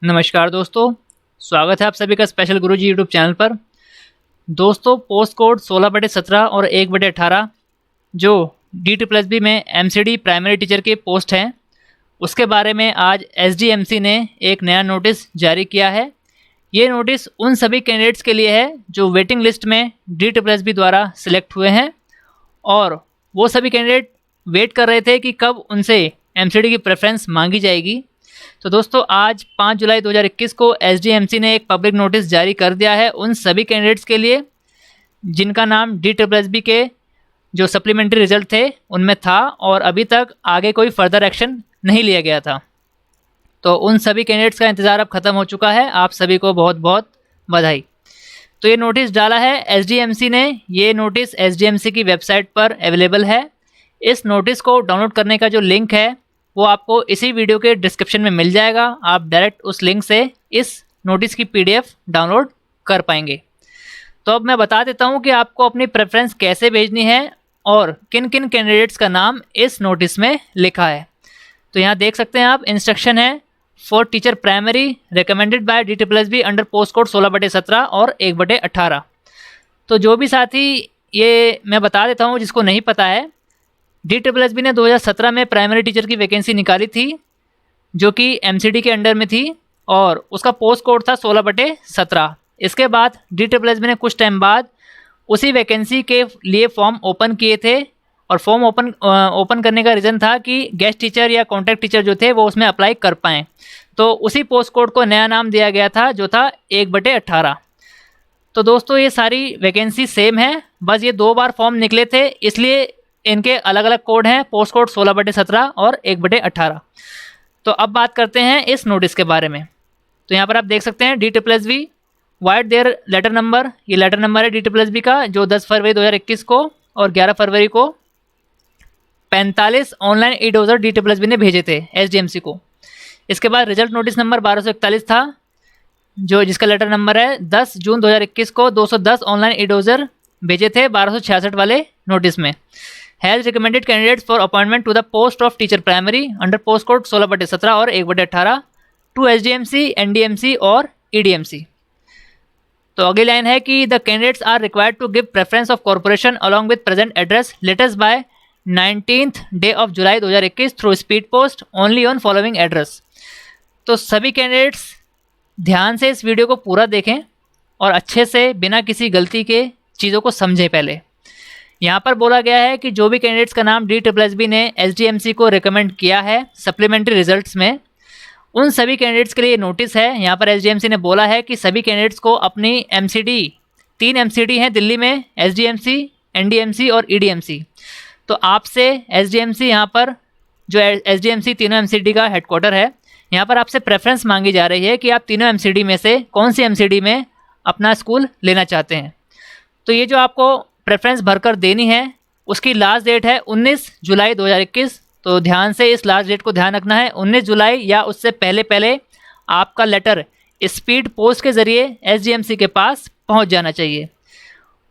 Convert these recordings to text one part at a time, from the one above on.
नमस्कार दोस्तों, स्वागत है आप सभी का स्पेशल गुरुजी यूट्यूब चैनल पर। दोस्तों, पोस्ट कोड 16/17 और 1/18 जो DSSB में MCD प्राइमरी टीचर के पोस्ट हैं, उसके बारे में आज SDMC ने एक नया नोटिस जारी किया है। ये नोटिस उन सभी कैंडिडेट्स के लिए है जो वेटिंग लिस्ट में DSSB द्वारा सिलेक्ट हुए हैं और वो सभी कैंडिडेट वेट कर रहे थे कि कब उनसे MCD की प्रेफरेंस मांगी जाएगी। तो दोस्तों, आज 5 जुलाई 2021 को SDMC ने एक पब्लिक नोटिस जारी कर दिया है उन सभी कैंडिडेट्स के लिए जिनका नाम DSSB के जो सप्लीमेंट्री रिजल्ट थे उनमें था और अभी तक आगे कोई फर्दर एक्शन नहीं लिया गया था। तो उन सभी कैंडिडेट्स का इंतज़ार अब ख़त्म हो चुका है। आप सभी को बहुत बहुत बधाई। तो ये नोटिस डाला है SDMC ने। ये नोटिस SDMC की वेबसाइट पर अवेलेबल है। इस नोटिस को डाउनलोड करने का जो लिंक है वो आपको इसी वीडियो के डिस्क्रिप्शन में मिल जाएगा। आप डायरेक्ट उस लिंक से इस नोटिस की PDF डाउनलोड कर पाएंगे। तो अब मैं बता देता हूं कि आपको अपनी प्रेफरेंस कैसे भेजनी है और किन किन कैंडिडेट्स का नाम इस नोटिस में लिखा है। तो यहाँ देख सकते हैं आप, इंस्ट्रक्शन है for teacher primary recommended by DSSB under post code 16/17 और 1/18। तो जो भी साथी, ये मैं बता देता हूँ जिसको नहीं पता है, DSSB ने 2017 में प्राइमरी टीचर की वैकेंसी निकाली थी जो कि MCD के अंडर में थी और उसका पोस्ट कोड था 16/17। इसके बाद DSSB ने कुछ टाइम बाद उसी वैकेंसी के लिए फॉर्म ओपन किए थे और फॉर्म ओपन करने का रीज़न था कि गेस्ट टीचर या कॉन्ट्रैक्ट टीचर जो थे वो उसमें अप्लाई कर पाएँ। तो उसी पोस्ट कोड को नया नाम दिया गया था जो था 1/18। तो दोस्तों, ये सारी वैकेंसी सेम है, बस ये 2 बार फॉर्म निकले थे इसलिए इनके अलग अलग कोड हैं, पोस्ट कोड 16/17 और 1/18। तो अब बात करते हैं इस नोटिस के बारे में। तो यहाँ पर आप देख सकते हैं DSSB vide their letter number. ये लेटर नंबर है DSSB का जो 10 फरवरी 2021 को और 11 फरवरी को 45 ऑनलाइन ई-डोजर DSSB ने भेजे थे SDMC को। इसके बाद रिजल्ट नोटिस नंबर 1241 था जो जिसका लेटर नंबर है 10 जून 2021 को 210 ऑनलाइन ई-डोजर भेजे थे 1266 वाले नोटिस में। Has recommended candidates for appointment to the post of teacher primary under post code 16/17 और 1/18 टू SDMC, NDMC और EDMC। तो अगली लाइन है कि the candidates are required to give preference of corporation along with present address latest by 19th day of July 2021 through speed post only on following address. तो सभी candidates ध्यान से इस वीडियो को पूरा देखें और अच्छे से बिना किसी गलती के चीज़ों को समझें। पहले यहाँ पर बोला गया है कि जो भी कैंडिडेट्स का नाम DSSB ने SDMC को रिकमेंड किया है सप्लीमेंट्री रिजल्ट्स में, उन सभी कैंडिडेट्स के लिए नोटिस है। यहाँ पर SDMC ने बोला है कि सभी कैंडिडेट्स को अपनी MCD, 3 MCD हैं दिल्ली में, SDMC, NDMC और EDMC। तो आपसे SDMC यहाँ पर जो SDMC तीनों MCD का हेडक्वार्टर है, यहाँ पर आपसे प्रेफरेंस मांगी जा रही है कि आप तीनों MCD में से कौन सी MCD में अपना स्कूल लेना चाहते हैं। तो ये जो आपको प्रेफरेंस भरकर देनी है उसकी लास्ट डेट है 19 जुलाई 2021। तो ध्यान से इस लास्ट डेट को ध्यान रखना है। 19 जुलाई या उससे पहले पहले आपका लेटर स्पीड पोस्ट के ज़रिए SDMC के पास पहुंच जाना चाहिए।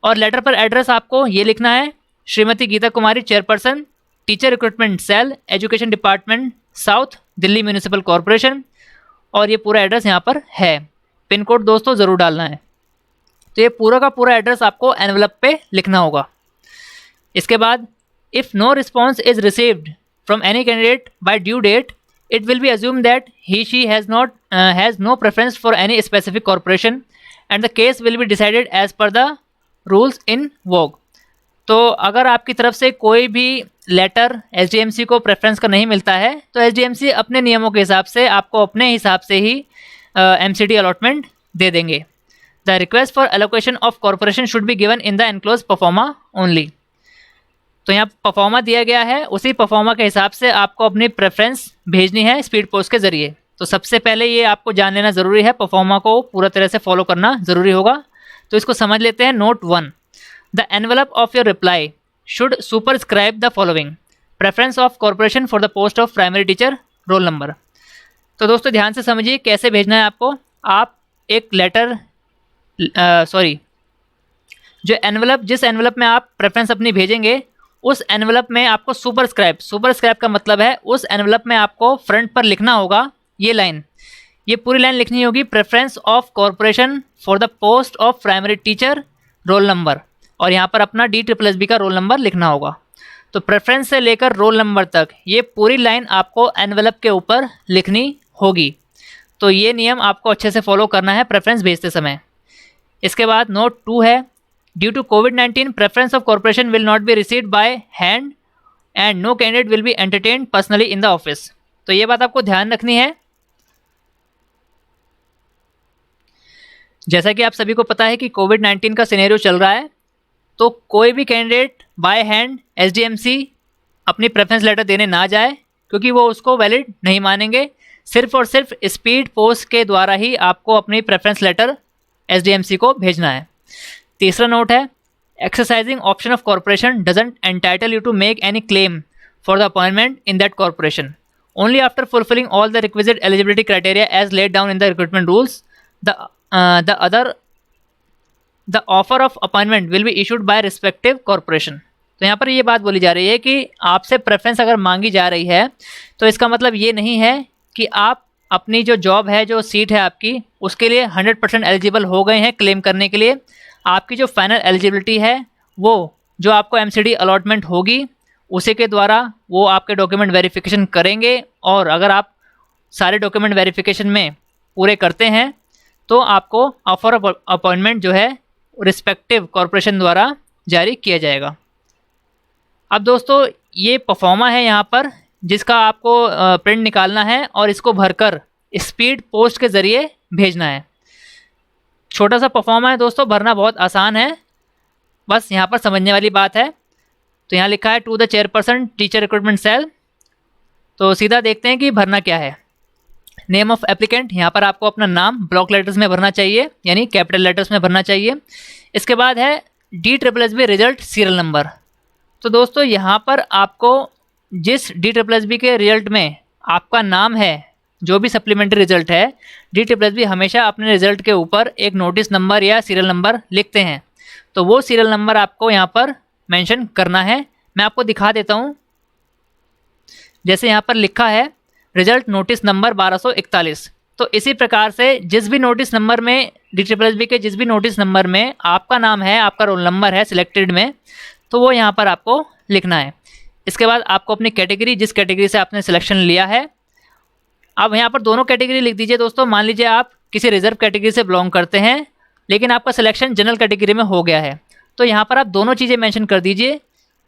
और लेटर पर एड्रेस आपको ये लिखना है, Shrimati Geeta Kumari, chairperson, teacher recruitment cell, education department, South Delhi municipal corporation. और ये पूरा एड्रेस यहाँ पर है। पिन कोड दोस्तों ज़रूर डालना है। तो ये पूरा का पूरा एड्रेस आपको एनवलप पे लिखना होगा। इसके बाद if no response is received from any candidate by due date it will be assume that he she has no preference for any specific corporation and the case will be decided as per the rules in vogue. तो अगर आपकी तरफ से कोई भी letter SDMC को preference का नहीं मिलता है तो SDMC अपने नियमों के हिसाब से आपको अपने हिसाब से ही MCD अलॉटमेंट दे देंगे। The request for allocation of corporation should be given in the enclose pro forma only. तो यहाँ परफॉर्मा दिया गया है, उसी परफॉर्मा के हिसाब से आपको अपनी प्रेफरेंस भेजनी है स्पीड पोस्ट के ज़रिए। तो सबसे पहले ये आपको जान लेना ज़रूरी है, परफॉर्मा को पूरा तरह से फॉलो करना ज़रूरी होगा। तो इसको समझ लेते हैं। Note 1, the envelope of your reply should superscribe the following preference of corporation for the post of primary teacher, roll number. तो दोस्तों ध्यान से समझिए कैसे भेजना है आपको। आप एक लेटर जो एनवलप, जिस एनवलप में आप प्रेफरेंस अपनी भेजेंगे उस एनवलप में आपको सुपरस्क्राइब का मतलब है उस एनवलप में आपको फ्रंट पर लिखना होगा ये लाइन ये पूरी लाइन लिखनी होगी, preference of corporation for the post of primary teacher roll number, और यहाँ पर अपना DSSB का रोल नंबर लिखना होगा। तो प्रेफरेंस से लेकर रोल नंबर तक ये पूरी लाइन आपको एनवेलप के ऊपर लिखनी होगी। तो ये नियम आपको अच्छे से फॉलो करना है प्रेफरेंस भेजते समय। इसके बाद नोट 2 है, ड्यू टू कोविड-19 preference of corporation will not be received by hand and no candidate will be entertained personally in the office. तो ये बात आपको ध्यान रखनी है। जैसा कि आप सभी को पता है कि कोविड-19 का सिनेरियो चल रहा है, तो कोई भी कैंडिडेट बाय हैंड SDMC अपनी प्रेफरेंस लेटर देने ना जाए, क्योंकि वो उसको वैलिड नहीं मानेंगे। सिर्फ और सिर्फ स्पीड पोस्ट के द्वारा ही आपको अपनी प्रेफरेंस लेटर SDMC को भेजना है। तीसरा नोट है, exercising option of corporation doesn't entitle you to make any claim for the appointment in that corporation only after fulfilling all the requisite eligibility criteria as laid down in the recruitment rules the offer of appointment will be issued by respective corporation. तो यहाँ पर ये बात बोली जा रही है कि आपसे प्रेफरेंस अगर मांगी जा रही है तो इसका मतलब ये नहीं है कि आप अपनी जो जॉब है, जो सीट है आपकी, उसके लिए 100% एलिजिबल हो गए हैं क्लेम करने के लिए। आपकी जो फाइनल एलिजिबिलिटी है वो जो आपको MCD अलॉटमेंट होगी उसी के द्वारा वो आपके डॉक्यूमेंट वेरिफिकेशन करेंगे, और अगर आप सारे डॉक्यूमेंट वेरिफिकेशन में पूरे करते हैं तो आपको ऑफर ऑफ अपॉइंटमेंट जो है रिस्पेक्टिव कॉरपोरेशन द्वारा जारी किया जाएगा। अब दोस्तों ये परफॉर्मा है यहाँ पर, जिसका आपको प्रिंट निकालना है और इसको भरकर स्पीड पोस्ट के ज़रिए भेजना है। छोटा सा परफॉर्मा है दोस्तों, भरना बहुत आसान है, बस यहाँ पर समझने वाली बात है। तो यहाँ लिखा है to the chairperson teacher recruitment cell. तो सीधा देखते हैं कि भरना क्या है। नेम ऑफ एप्लीकेंट, यहाँ पर आपको अपना नाम ब्लॉक लेटर्स में भरना चाहिए, यानी कैपिटल लेटर्स में भरना चाहिए। इसके बाद है DSSB रिजल्ट सीरियल नंबर। तो दोस्तों यहाँ पर आपको जिस DSSB के रिजल्ट में आपका नाम है, जो भी सप्लीमेंट्री रिजल्ट है, DSSB हमेशा अपने रिजल्ट के ऊपर एक नोटिस नंबर या सीरियल नंबर लिखते हैं। तो वो सीरियल नंबर आपको यहाँ पर मेंशन करना है। मैं आपको दिखा देता हूँ। जैसे यहाँ पर लिखा है रिजल्ट नोटिस नंबर 1241। तो इसी प्रकार से जिस भी नोटिस नंबर में DSSB के जिस भी नोटिस नंबर में आपका नाम है, आपका रोल नंबर है सिलेक्टेड में, तो वो यहाँ पर आपको लिखना है। इसके बाद आपको अपनी कैटेगरी, जिस कैटेगरी से आपने सिलेक्शन लिया है, अब यहाँ पर दोनों कैटेगरी लिख दीजिए दोस्तों। मान लीजिए आप किसी रिजर्व कैटेगरी से बिलोंग करते हैं, लेकिन आपका सिलेक्शन जनरल कैटेगरी में हो गया है, तो यहाँ पर आप दोनों चीज़ें मेंशन कर दीजिए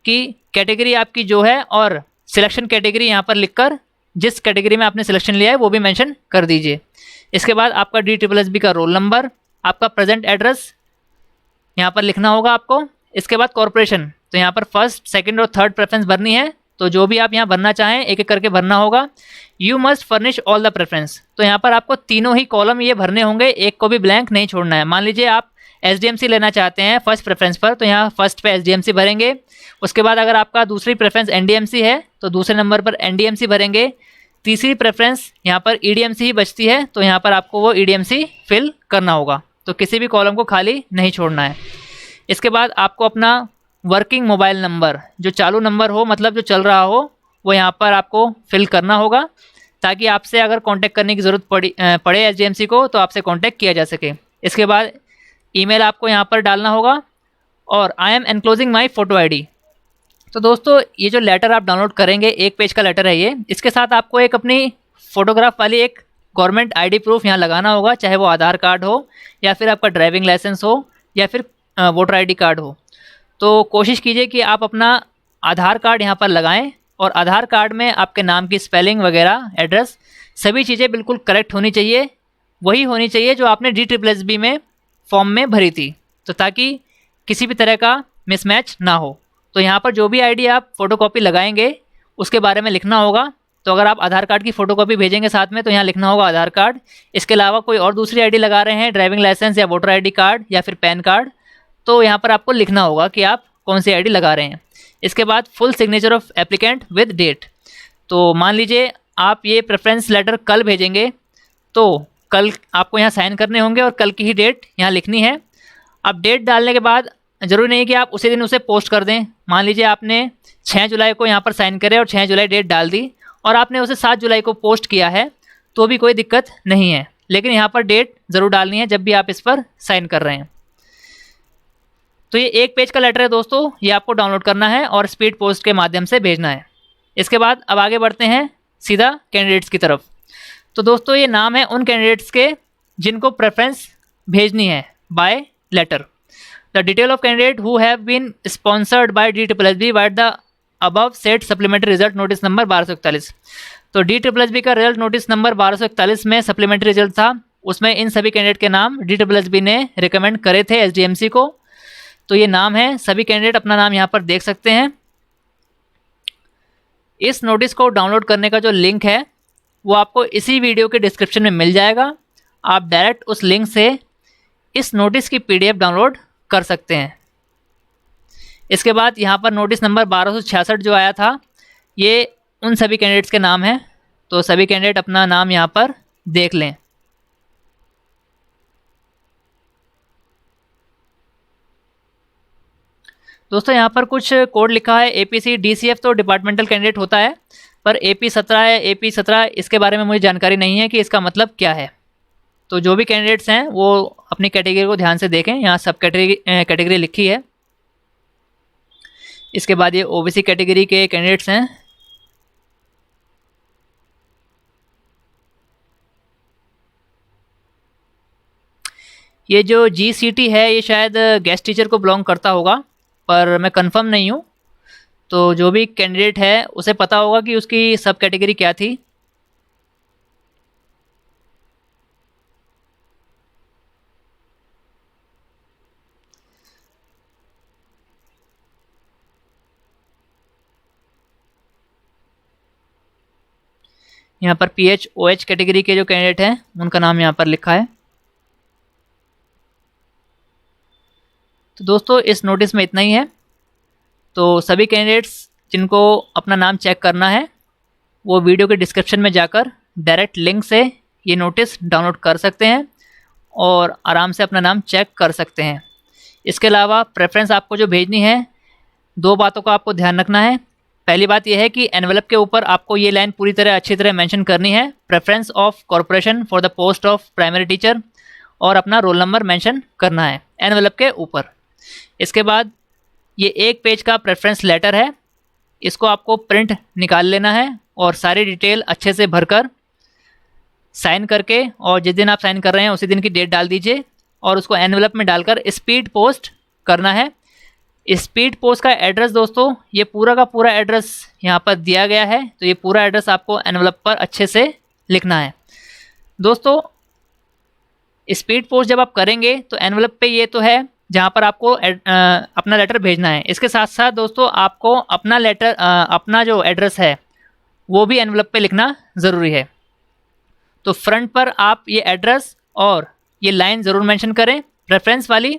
कि कैटेगरी आपकी जो है और सिलेक्शन कैटेगरी यहाँ पर लिखकर जिस कैटेगरी में आपने सिलेक्शन लिया है वो भी मेंशन कर दीजिए। इसके बाद आपका DSSB का रोल नंबर, आपका प्रेजेंट एड्रेस यहाँ पर लिखना होगा आपको। इसके बाद कॉरपोरेशन, तो यहाँ पर फर्स्ट, सेकंड और थर्ड प्रेफरेंस भरनी है। तो जो भी आप यहाँ भरना चाहें एक एक करके भरना होगा। You must furnish all the preference, तो यहाँ पर आपको तीनों ही कॉलम ये भरने होंगे, एक को भी ब्लैंक नहीं छोड़ना है। मान लीजिए आप SDMC लेना चाहते हैं फर्स्ट प्रेफरेंस पर, तो यहाँ फर्स्ट पे SDMC भरेंगे। उसके बाद अगर आपका दूसरी प्रेफरेंस NDMC है तो दूसरे नंबर पर NDMC भरेंगे। तीसरी प्रेफरेंस यहाँ पर EDMC ही बचती है, तो यहाँ पर आपको वो EDMC फिल करना होगा। तो किसी भी कॉलम को खाली नहीं छोड़ना है। इसके बाद आपको अपना वर्किंग मोबाइल नंबर, जो चालू नंबर हो, मतलब जो चल रहा हो, वो यहाँ पर आपको फिल करना होगा, ताकि आपसे अगर कांटेक्ट करने की ज़रूरत पड़े SDMC को तो आपसे कांटेक्ट किया जा सके। इसके बाद ईमेल आपको यहाँ पर डालना होगा, और I am enclosing my photo ID। तो दोस्तों ये जो लेटर आप डाउनलोड करेंगे, एक पेज का लेटर है ये, इसके साथ आपको एक अपनी फ़ोटोग्राफ वाली एक गवर्नमेंट ID प्रूफ यहाँ लगाना होगा, चाहे वो आधार कार्ड हो या फिर आपका ड्राइविंग लाइसेंस हो या फिर वोटर ID कार्ड हो। तो कोशिश कीजिए कि आप अपना आधार कार्ड यहाँ पर लगाएं, और आधार कार्ड में आपके नाम की स्पेलिंग वगैरह, एड्रेस, सभी चीज़ें बिल्कुल करेक्ट होनी चाहिए। वही होनी चाहिए जो आपने DSSB में फॉर्म में भरी थी, तो ताकि किसी भी तरह का मिसमैच ना हो। तो यहाँ पर जो भी ID आप फ़ोटोकॉपी लगाएंगे उसके बारे में लिखना होगा। तो अगर आप आधार कार्ड की फ़ोटोकॉपी भेजेंगे साथ में, तो यहाँ लिखना होगा आधार कार्ड। इसके अलावा कोई और दूसरी ID लगा रहे हैं, ड्राइविंग लाइसेंस या वोटर ID कार्ड या फिर पैन कार्ड, तो यहाँ पर आपको लिखना होगा कि आप कौन सी ID लगा रहे हैं। इसके बाद full signature of applicant with date. तो मान लीजिए आप ये प्रेफरेंस लेटर कल भेजेंगे, तो कल आपको यहाँ साइन करने होंगे और कल की ही डेट यहाँ लिखनी है। अब डेट डालने के बाद ज़रूरी नहीं कि आप उसी दिन उसे पोस्ट कर दें। मान लीजिए आपने 6 जुलाई को यहाँ पर साइन करे और 6 जुलाई डेट डाल दी, और आपने उसे 7 जुलाई को पोस्ट किया है, तो भी कोई दिक्कत नहीं है, लेकिन यहाँ पर डेट ज़रूर डालनी है जब भी आप इस पर साइन कर रहे हैं। तो ये एक पेज का लेटर है दोस्तों, ये आपको डाउनलोड करना है और स्पीड पोस्ट के माध्यम से भेजना है। इसके बाद अब आगे बढ़ते हैं सीधा कैंडिडेट्स की तरफ। तो दोस्तों ये नाम है उन कैंडिडेट्स के जिनको प्रेफरेंस भेजनी है by letter. The detail of candidate who have been sponsored by DSSB by the above set supplementary result notice number 1241। तो DSSB का रिजल्ट नोटिस नंबर 1241 में सप्लीमेंट्री रिजल्ट था, उसमें इन सभी कैंडिडेट के नाम DSSB ने रिकमेंड करे थे SDMC को। तो ये नाम है, सभी कैंडिडेट अपना नाम यहाँ पर देख सकते हैं। इस नोटिस को डाउनलोड करने का जो लिंक है वो आपको इसी वीडियो के डिस्क्रिप्शन में मिल जाएगा। आप डायरेक्ट उस लिंक से इस नोटिस की PDF डाउनलोड कर सकते हैं। इसके बाद यहाँ पर नोटिस नंबर 1266 जो आया था, ये उन सभी कैंडिडेट्स के नाम हैं, तो सभी कैंडिडेट अपना नाम यहाँ पर देख लें। दोस्तों यहाँ पर कुछ कोड लिखा है APC DCF, तो डिपार्टमेंटल कैंडिडेट होता है, पर AP17 है AP17 इसके बारे में मुझे जानकारी नहीं है कि इसका मतलब क्या है। तो जो भी कैंडिडेट्स हैं वो अपनी कैटेगरी को ध्यान से देखें, यहाँ सब कैटेगरी लिखी है। इसके बाद ये OBC कैटेगरी के कैंडिडेट्स हैं। ये जो GCT है ये शायद गेस्ट टीचर को बिलोंग करता होगा, पर मैं कंफर्म नहीं हूँ। तो जो भी कैंडिडेट है उसे पता होगा कि उसकी सब कैटेगरी क्या थी। यहाँ पर PH-OH कैटेगरी के जो कैंडिडेट हैं उनका नाम यहाँ पर लिखा है। तो दोस्तों इस नोटिस में इतना ही है। तो सभी कैंडिडेट्स जिनको अपना नाम चेक करना है वो वीडियो के डिस्क्रिप्शन में जाकर डायरेक्ट लिंक से ये नोटिस डाउनलोड कर सकते हैं और आराम से अपना नाम चेक कर सकते हैं। इसके अलावा प्रेफरेंस आपको जो भेजनी है, दो बातों का आपको ध्यान रखना है। पहली बात यह है कि एनवेलप के ऊपर आपको ये लाइन पूरी तरह अच्छी तरह मेंशन करनी है, preference of corporation for the post of primary teacher, और अपना रोल नंबर मेंशन करना है एनवेलप के ऊपर। इसके बाद ये एक पेज का प्रेफरेंस लेटर है, इसको आपको प्रिंट निकाल लेना है और सारी डिटेल अच्छे से भरकर साइन करके, और जिस दिन आप साइन कर रहे हैं उसी दिन की डेट डाल दीजिए और उसको एनवेलप में डालकर स्पीड पोस्ट करना है। स्पीड पोस्ट का एड्रेस दोस्तों ये पूरा का पूरा एड्रेस यहाँ पर दिया गया है, तो ये पूरा एड्रेस आपको एनवेलप पर अच्छे से लिखना है। दोस्तों स्पीड पोस्ट जब आप करेंगे तो एनवेलप पे ये तो है जहाँ पर आपको अपना लेटर भेजना है, इसके साथ साथ दोस्तों आपको अपना लेटर अपना जो एड्रेस है वो भी एनवेलप पे लिखना ज़रूरी है। तो फ्रंट पर आप ये एड्रेस और ये लाइन ज़रूर मेंशन करें प्रेफरेंस वाली,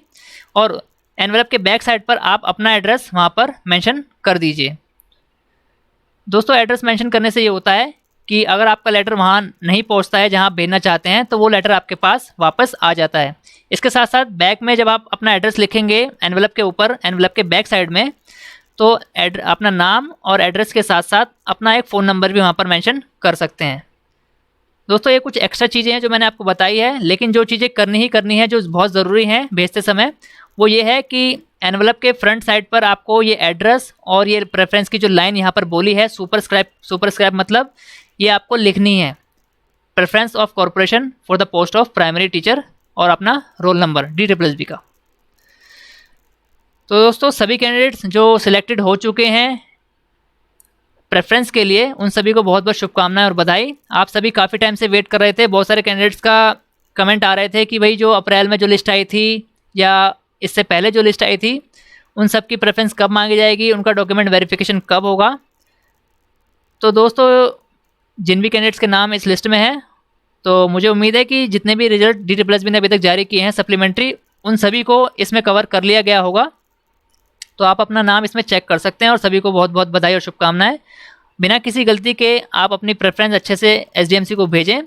और एनवेलप के बैक साइड पर आप अपना एड्रेस वहाँ पर मेंशन कर दीजिए। दोस्तों एड्रेस मेंशन करने से ये होता है कि अगर आपका लेटर वहाँ नहीं पहुँचता है जहाँ आप भेजना चाहते हैं तो वो लेटर आपके पास वापस आ जाता है। इसके साथ साथ बैक में जब आप अपना एड्रेस लिखेंगे एनवेलप के ऊपर, एनवेलप के बैक साइड में, तो अपना नाम और एड्रेस के साथ साथ अपना एक फ़ोन नंबर भी वहाँ पर मेंशन कर सकते हैं। दोस्तों ये कुछ एक्स्ट्रा चीज़ें हैं जो मैंने आपको बताई है, लेकिन जो चीज़ें करनी ही करनी है जो बहुत ज़रूरी हैं भेजते समय, वो ये है कि एनवेलप के फ्रंट साइड पर आपको ये एड्रेस और ये प्रेफरेंस की जो लाइन यहाँ पर बोली है सुपरस्क्राइब मतलब ये आपको लिखनी है, preference of corporation for the post of primary teacher, और अपना रोल नंबर DSSB का। तो दोस्तों सभी कैंडिडेट्स जो सिलेक्टेड हो चुके हैं प्रेफरेंस के लिए, उन सभी को बहुत बहुत शुभकामनाएं और बधाई। आप सभी काफ़ी टाइम से वेट कर रहे थे, बहुत सारे कैंडिडेट्स का कमेंट आ रहे थे कि भाई जो अप्रैल में जो लिस्ट आई थी या इससे पहले जो लिस्ट आई थी उन सब की प्रेफरेंस कब मांगी जाएगी, उनका डॉक्यूमेंट वेरिफिकेशन कब होगा। तो दोस्तों जिन भी कैंडिडेट्स के नाम इस लिस्ट में हैं, तो मुझे उम्मीद है कि जितने भी रिजल्ट DSSB ने अभी तक जारी किए हैं सप्लीमेंट्री, उन सभी को इसमें कवर कर लिया गया होगा। तो आप अपना नाम इसमें चेक कर सकते हैं और सभी को बहुत बहुत बधाई और शुभकामनाएं। बिना किसी गलती के आप अपनी प्रेफरेंस अच्छे से SDMC को भेजें।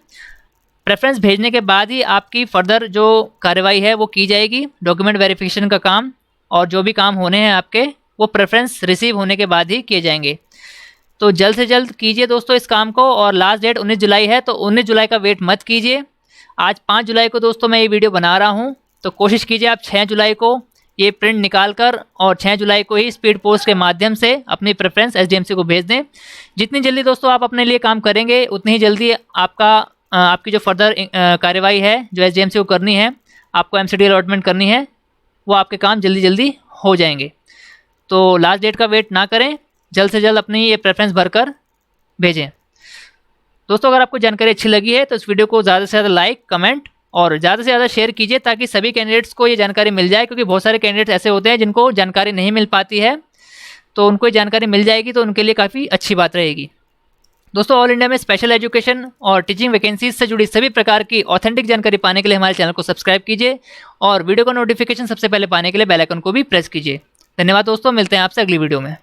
प्रेफरेंस भेजने के बाद ही आपकी फ़र्दर जो कार्रवाई है वो की जाएगी, डॉक्यूमेंट वेरिफिकेशन का काम और जो भी काम होने हैं आपके, वो प्रेफरेंस रिसीव होने के बाद ही किए जाएंगे। तो जल्द से जल्द कीजिए दोस्तों इस काम को। और लास्ट डेट 19 जुलाई है, तो 19 जुलाई का वेट मत कीजिए। आज 5 जुलाई को दोस्तों मैं ये वीडियो बना रहा हूँ, तो कोशिश कीजिए आप 6 जुलाई को ये प्रिंट निकाल कर और 6 जुलाई को ही स्पीड पोस्ट के माध्यम से अपनी प्रेफरेंस एसडीएमसी को भेज दें। जितनी जल्दी दोस्तों आप अपने लिए काम करेंगे, उतनी ही जल्दी आपकी जो फर्दर कार्यवाही है जो एसडीएमसी को करनी है, आपको एमसीडी अलॉटमेंट करनी है, वो आपके काम जल्दी जल्दी हो जाएंगे। तो लास्ट डेट का वेट ना करें, जल्द से जल्द अपनी ये प्रेफरेंस भरकर भेजें। दोस्तों अगर आपको जानकारी अच्छी लगी है तो इस वीडियो को ज़्यादा से ज़्यादा लाइक, कमेंट और ज़्यादा से ज़्यादा शेयर कीजिए, ताकि सभी कैंडिडेट्स को ये जानकारी मिल जाए। क्योंकि बहुत सारे कैंडिडेट्स ऐसे होते हैं जिनको जानकारी नहीं मिल पाती है, तो उनको ये जानकारी मिल जाएगी तो उनके लिए काफ़ी अच्छी बात रहेगी। दोस्तों ऑल इंडिया में स्पेशल एजुकेशन और टीचिंग वैकेंसीज से जुड़ी सभी प्रकार की ऑथेंटिक जानकारी पाने के लिए हमारे चैनल को सब्सक्राइब कीजिए और वीडियो का नोटिफिकेशन सबसे पहले पाने के लिए बेल आइकन को भी प्रेस कीजिए। धन्यवाद दोस्तों, मिलते हैं आपसे अगली वीडियो में।